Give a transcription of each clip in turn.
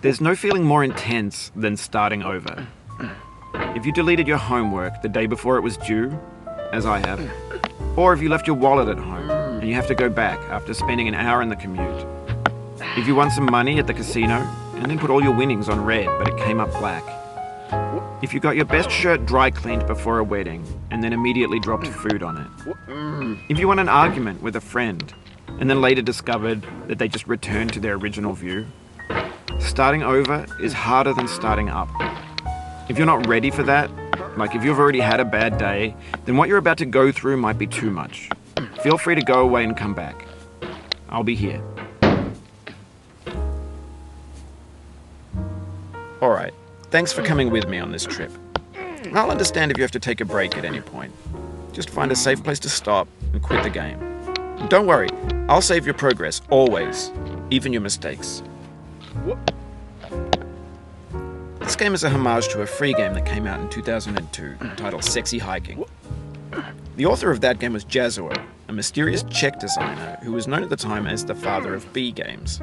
There's no feeling more intense than starting over. If you deleted your homework the day before it was due, as I have, or if you left your wallet at home and you have to go back after spending an hour in the commute. If you won some money at the casino and then put all your winnings on red but it came up black. If you got your best shirt dry cleaned before a wedding and then immediately dropped food on it. If you won an argument with a friend and then later discovered that they just returned to their original view. Starting over is harder than starting up. If you're not ready for that, like if you've already had a bad day, then what you're about to go through might be too much. Feel free to go away and come back. I'll be here. Alright, thanks for coming with me on this trip. I'll understand if you have to take a break at any point. Just find a safe place to stop and quit the game. And don't worry, I'll save your progress, always, even your mistakes. This game is a homage to a free game that came out in 2002 titled Sexy Hiking. The author of that game was Jazuo, a mysterious Czech designer who was known at the time as the father of B games.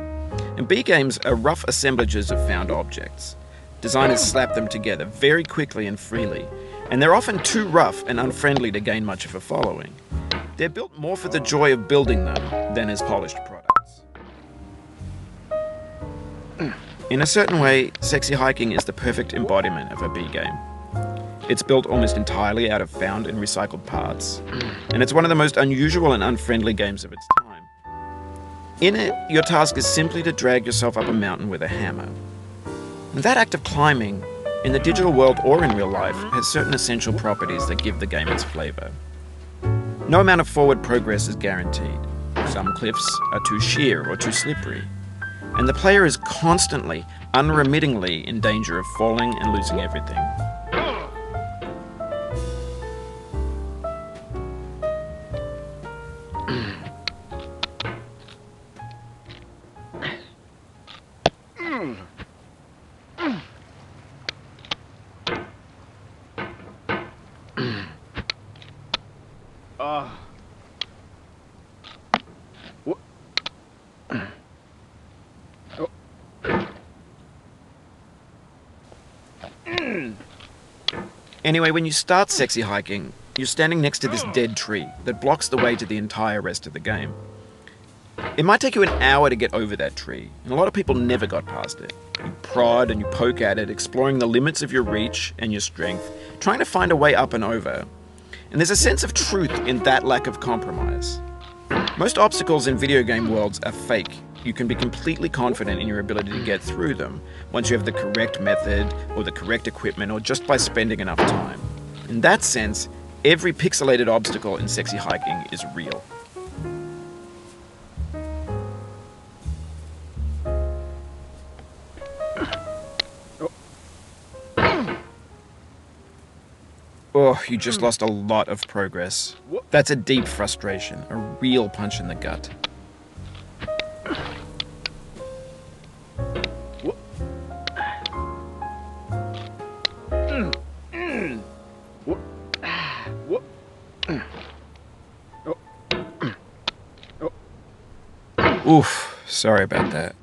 And B games are rough assemblages of found objects. Designers slap them together very quickly and freely, and they're often too rough and unfriendly to gain much of a following. They're built more for the joy of building them than as polished products. In a certain way, Sexy Hiking is the perfect embodiment of a B game. It's built almost entirely out of found and recycled parts, and it's one of the most unusual and unfriendly games of its time. In it, your task is simply to drag yourself up a mountain with a hammer. And that act of climbing, in the digital world or in real life, has certain essential properties that give the game its flavor. No amount of forward progress is guaranteed. Some cliffs are too sheer or too slippery. And the player is constantly, unremittingly in danger of falling and losing everything. Anyway, when you start Sexy Hiking, you're standing next to this dead tree that blocks the way to the entire rest of the game. It might take you an hour to get over that tree, and a lot of people never got past it. You prod and you poke at it, exploring the limits of your reach and your strength, trying to find a way up and over. And there's a sense of truth in that lack of compromise. Most obstacles in video game worlds are fake. You can be completely confident in your ability to get through them once you have the correct method or the correct equipment or just by spending enough time. In that sense, every pixelated obstacle in Sexy Hiking is real. Oh, you just lost a lot of progress. That's a deep frustration, a real punch in the gut. Oof, sorry about that.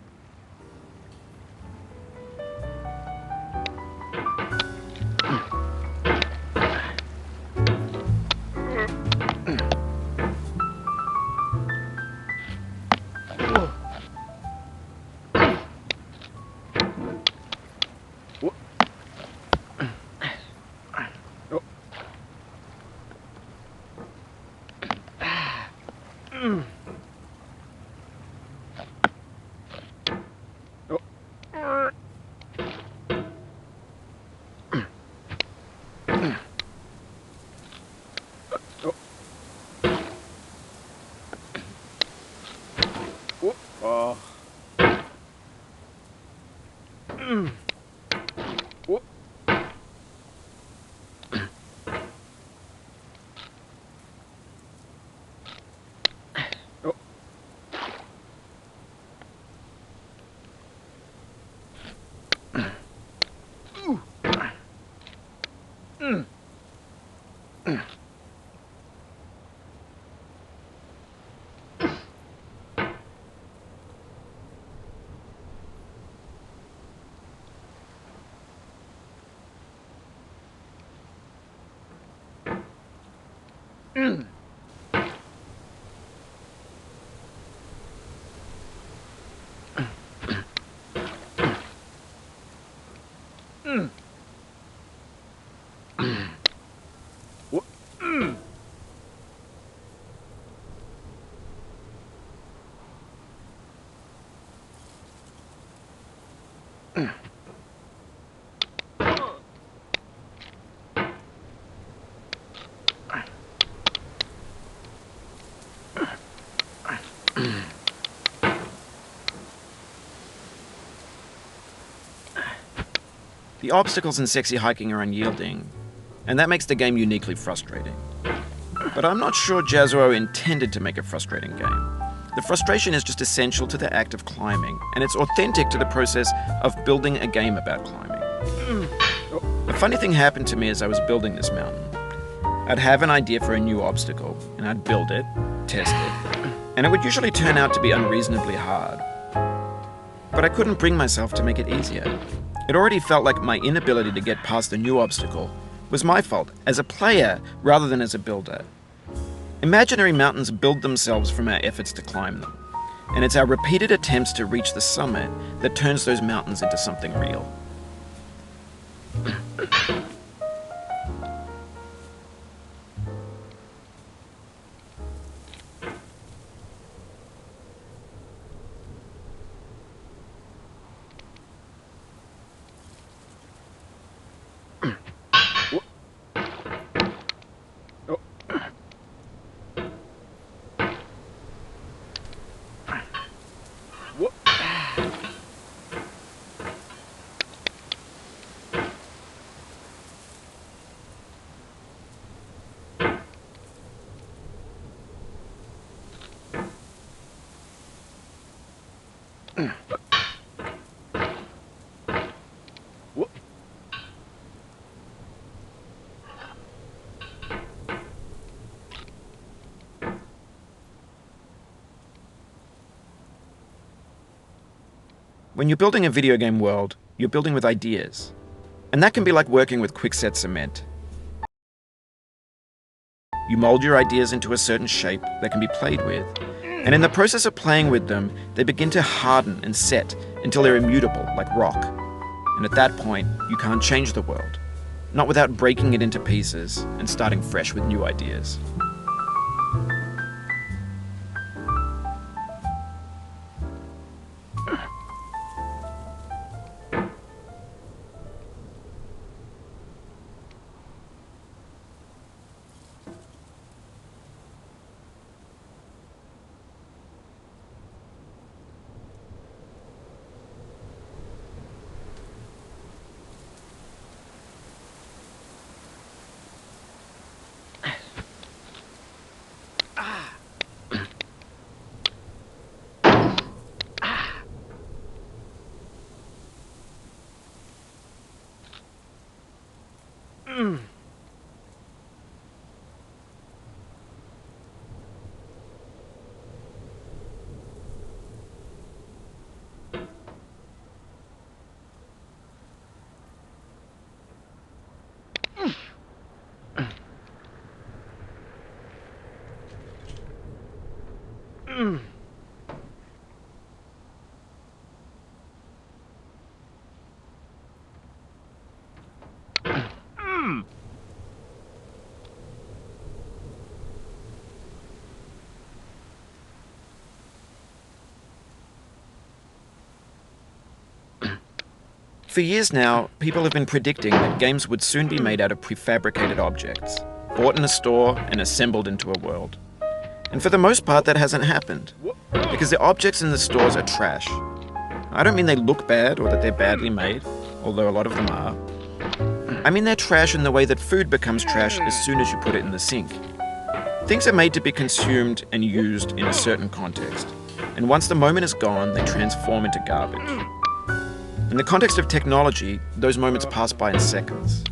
The obstacles in sexy hiking are unyielding, and that makes the game uniquely frustrating. But I'm not sure Jazuo intended to make a frustrating game. The frustration is just essential to the act of climbing, and it's authentic to the process of building a game about climbing. A funny thing happened to me as I was building this mountain. I'd have an idea for a new obstacle, and I'd build it, test it, and it would usually turn out to be unreasonably hard. But I couldn't bring myself to make it easier. It already felt like my inability to get past the new obstacle was my fault as a player rather than as a builder. Imaginary mountains build themselves from our efforts to climb them, and it's our repeated attempts to reach the summit that turns those mountains into something real. When you're building a video game world, you're building with ideas. And that can be like working with quickset cement. You mold your ideas into a certain shape that can be played with, and in the process of playing with them, they begin to harden and set until they're immutable, like rock. And at that point, you can't change the world, not without breaking it into pieces and starting fresh with new ideas. For years now, people have been predicting that games would soon be made out of prefabricated objects, bought in a store and assembled into a world. And for the most part, that hasn't happened, because the objects in the stores are trash. I don't mean they look bad or that they're badly made, although a lot of them are. I mean they're trash in the way that food becomes trash as soon as you put it in the sink. Things are made to be consumed and used in a certain context, and once the moment is gone, they transform into garbage. In the context of technology, those moments pass by in seconds.